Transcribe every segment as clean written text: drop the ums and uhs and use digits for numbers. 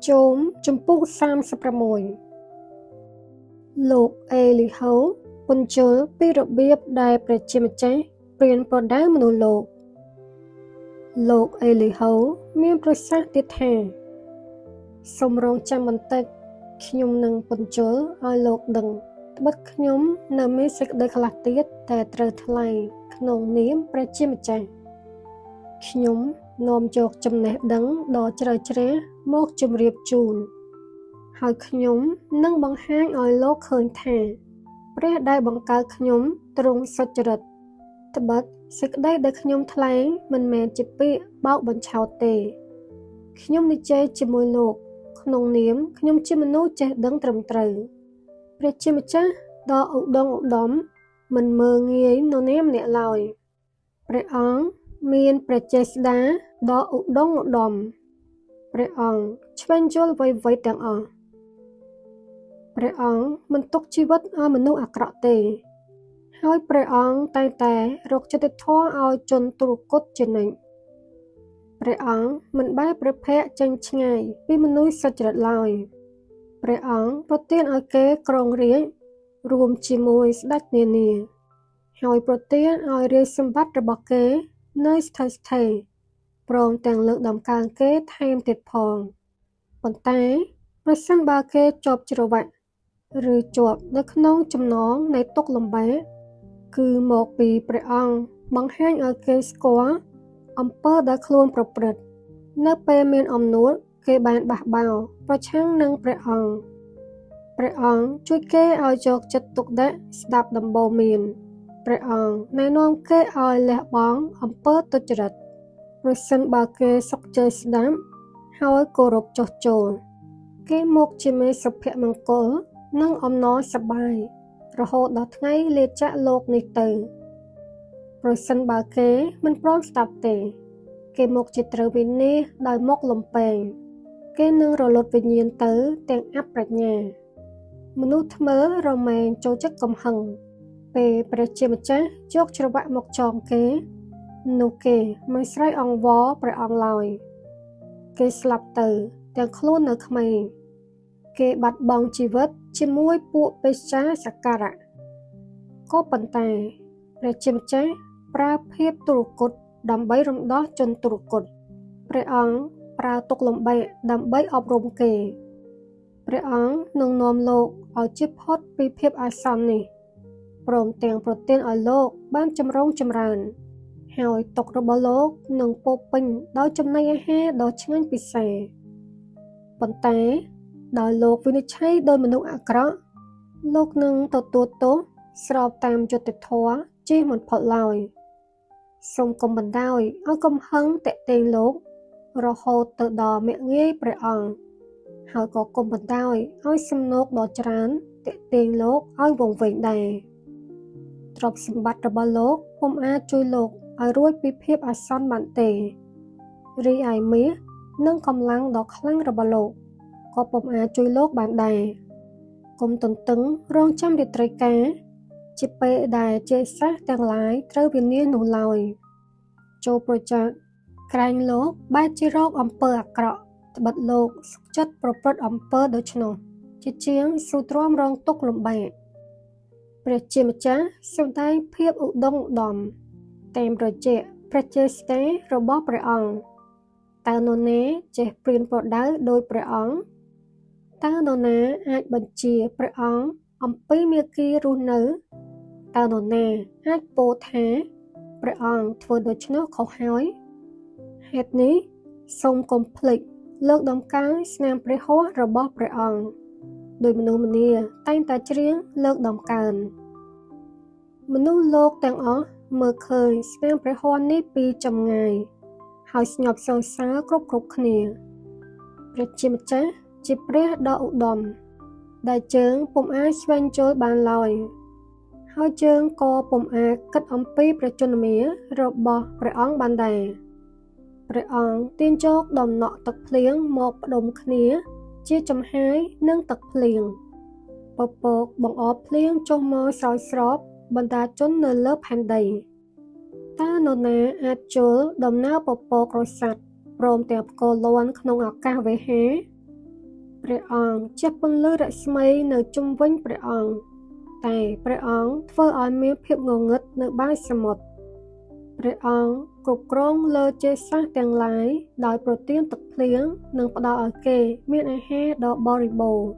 ជូមចំពុក36លោកអេលីហូពន្យល់ពីរបៀបដែលព្រះជាម្ចាស់ព្រានប្រដៅមនុស្សលោកអេលីហូមានប្រសាសន៍ទៀតថាសូមរងចាំបន្តិចខ្ញុំនឹងពន្យល់ឲ្យលោកដឹងត្បិតខ្ញុំនៅមានសេចក្តីខ្លះទៀតតែត្រូវថ្លែងក្នុងនាមព្រះជាម្ចាស់ខ្ញុំនាំយកចំណេះដឹងដ៏ជ្រៅជ្រះមកជម្រាបជូនហើយខ្ញុំនឹងបង្ហាញឲ្យលោកឃើញថាព្រះដែលបង្កើតខ្ញុំទ្រង់សុចរិតត្បិតសេចក្តីដែលខ្ញុំថ្លែងមិនមែនជាពាក្យបោកបញ្ឆោតទេខ្ញុំនិយាយជាមួយលោកក្នុងនាមខ្ញុំជាមនុស្សចេះដឹងត្រឹមត្រូវព្រះជាម្ចាស់ដ៏ឧត្តមឧត្តមមិនមើលងាយនរណាម្នាក់ឡើយព្រះអង្គមានព្រះចេស្តាដ៏ឧត្តមឧត្តមព្រះអង្គឆ្វេងយល់អ្វីៗទាំងអស់ព្រះអង្គមិនទុកជីវិតឲ្យមនុស្សអាក្រក់ទេហើយព្រះអង្គតែងតែរកយុត្តិធម៌ឲ្យជនទុគ៌តជានិច្ចព្រះអង្គមិនបែរព្រះភ័ក្ត្រចេញឆ្ងាយពីមនុស្សសុចរិតឡើយព្រះអង្គប្រទានឲ្យគេគ្រងរាជ្យរួមជាមួយស្ដេចនានាហើយប្រទានឲ្យរាជសម្បត្តិរបស់គេនៅស្ថិតស្ថេរព្រមទាំងលើកដំកើងគេថែមទៀតផងប៉ុន្តែប្រសិនបើគេជាប់ច្រវាក់ឬជាប់នៅក្នុងចំណងនៃទុក្ខលំបាកគឺមកពីព្រះអង្គបង្ហាញឲ្យគេស្គាល់អំពើដែលខ្លួនប្រព្រឹត្តនៅពេលមានអំនួតគេបានបះបោរប្រឆាំងនឹងព្រះអង្គជួយគេឲ្យយកចិត្តទុកដាក់ស្ដាប់ដំបូន្មានព្រះអង្គណែនាំគេឲ្យលះបង់អំពើទុច្ចរិតប្រសិនបើគេសុខជ័យស្ដាប់ហើយគោរពចុះចូលគេមកជាមេសុភមង្គលនិងអំណរសប្បាយរហូតដល់ថ្ងៃលាចាកលោកនេះទៅប្រសិនបើគេមិនព្រមស្ដាប់ទេគេមកជាត្រូវវិនាសដោយមុខលំពែងគេនឹងរលត់វិញ្ញាណទៅទាំងអប្រាជ្ញាមនុស្សថ្មើររមែងចូលចិត្តកំហឹងពេលព្រះជាម្ចាស់យកច្រវាក់មកចងគេនោះគេមិនស្រែកអង្វរព្រះអង្គឡើយគេស្លាប់ទៅទាំងខ្លួននៅក្មេងគេបាត់បង់ជីវិតជាមួយពួកបេស្ចាសក្ការៈក៏ប៉ុន្តែព្រះជាម្ចាស់ប្រើភាពទុគ៌តដើម្បីរំដោះជនទុគ៌តព្រះអង្គប្រើទុក្ខលំបាកដើម្បីអប់រំគេព្រះអង្គនឹងនាំលោកឲ្យជៀសផុតពីភាពអាសន្ននេះព្រមទាំងប្រទានឲ្យលោកបានចម្រុងចម្រើនហើយទុក្ខរបស់លោកនឹងពោពេញដោយចំណីអាហារដ៏ឆ្ងាញ់ពិសាប៉ុន្តែដោយលោកវិនិច្ឆ័យដោយមនុស្សអាក្រក់លោកនឹងទទួលទោសស្របតាមយុត្តិធម៌ជៀសមិនផុតឡើយសូមកុំបណ្ដោយឲ្យកំហឹងតាក់ទងលោករហូតទៅដល់មាក់ងាយព្រះអង្គហើយក៏កុំបណ្ដោយឲ្យសំណោកដ៏ច្រើនតាក់ទងលោកឲ្យវង្វេងដែរទ្រព្យសម្បត្តិរបស់លោកពុំអាចជួយលោកឲ្យរួចពីភាពអាសន្នបានទេរីឯមាសនិងកម្លាំងដ៏ខ្លាំងរបស់លោកក៏ពុំអាចជួយលោកបានដែរកុំទន្ទឹងរង់ចាំរាត្រីកាលជាពេលដែលចេសាសទាំងឡាយត្រូវវិនាសនោះឡើយចូលប្រចាំក្រែងលោកបែរជារកអំពើអាក្រក់ត្បិតលោកសុខចិត្តប្រព្រឹត្តអំពើដូច្នោះជាជាងស៊ូទ្រាំរងទុក្ខលំបាកព្រះជាម្ចាស់សម្ដែងភាពឧត្តមឧត្តមតាមរយៈព្រះចេស្តារបស់ព្រះអង្គតើនរណាចេះព្រានប្រដៅដោយព្រះអង្គតើនរណាអាចបញ្ជាព្រះអង្គអំពីមាគ៌ារស់នៅតើនរណាអាចពោលថាព្រះអង្គធ្វើដូច្នោះខុសហើយហេតុនេះសូមកុំភ្លេចលើកដំកើងស្នាមព្រះហស្ថរបស់ព្រះអង្គដោយមនុស្សម្នាតែងតែច្រៀងលើកដំកើងមនុស្សលោកទាំងអស់មើលឃើញស្នាមព្រះហស្ថនេះពីចម្ងាយហើយស្ញប់សរសើរគ្រប់គ្នាព្រះជាម្ចាស់ជាព្រះដ៏ឧត្តមដែលជើងពុំអាចស្វែងយល់បានឡើយហើយជើងក៏ពុំអាចគិតអំពីព្រះជន្មារបស់ព្រះអង្គបានដែរព្រះអង្គទាញយកដំណក់ទឹកភ្លៀងមកផ្ដុំគ្នាជាចំហាយនឹងទឹកភ្លៀងពពកបង្អកភ្លៀងចុះមកស្រោចស្រពបណ្ដាជននៅលើផែនដីតើនរណាអាចជល់ដំណើរពពករស័ក្តិព្រមទាំងផ្គរលាន់ក្នុងអាកាសវេហា ព្រះអង្គចេះពន្លឺរស្មីនៅជុំវិញព្រះអង្គតែព្រះអង្គធ្វើឲ្យមានភាពងងឹតនៅបាតសមុទ្រព្រះអង្គគ្រប់គ្រងលើជេរសាសទាំងឡាយដោយប្រទានទឹកភ្លៀងនិងផ្ដល់ឲ្យគេមានអាហារដ៏បរិបូរណ៍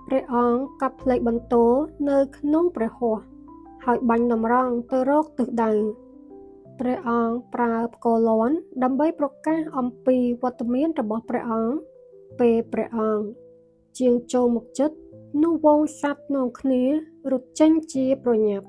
ព្រះអង្គកាប់ផ្លេកបន្ទោរនៅក្នុងព្រះហស្ថហើយបាញ់តម្រង់ទៅរកទិសដៅព្រះអង្គប្រើផ្គរលាន់ដើម្បីប្រកាសអំពីវត្តមានរបស់ព្រះអង្គពេលព្រះអង្គជាងចូលមកជិតនោះវងសត្វនាំគ្នារត់ចេញជាប្រញាប់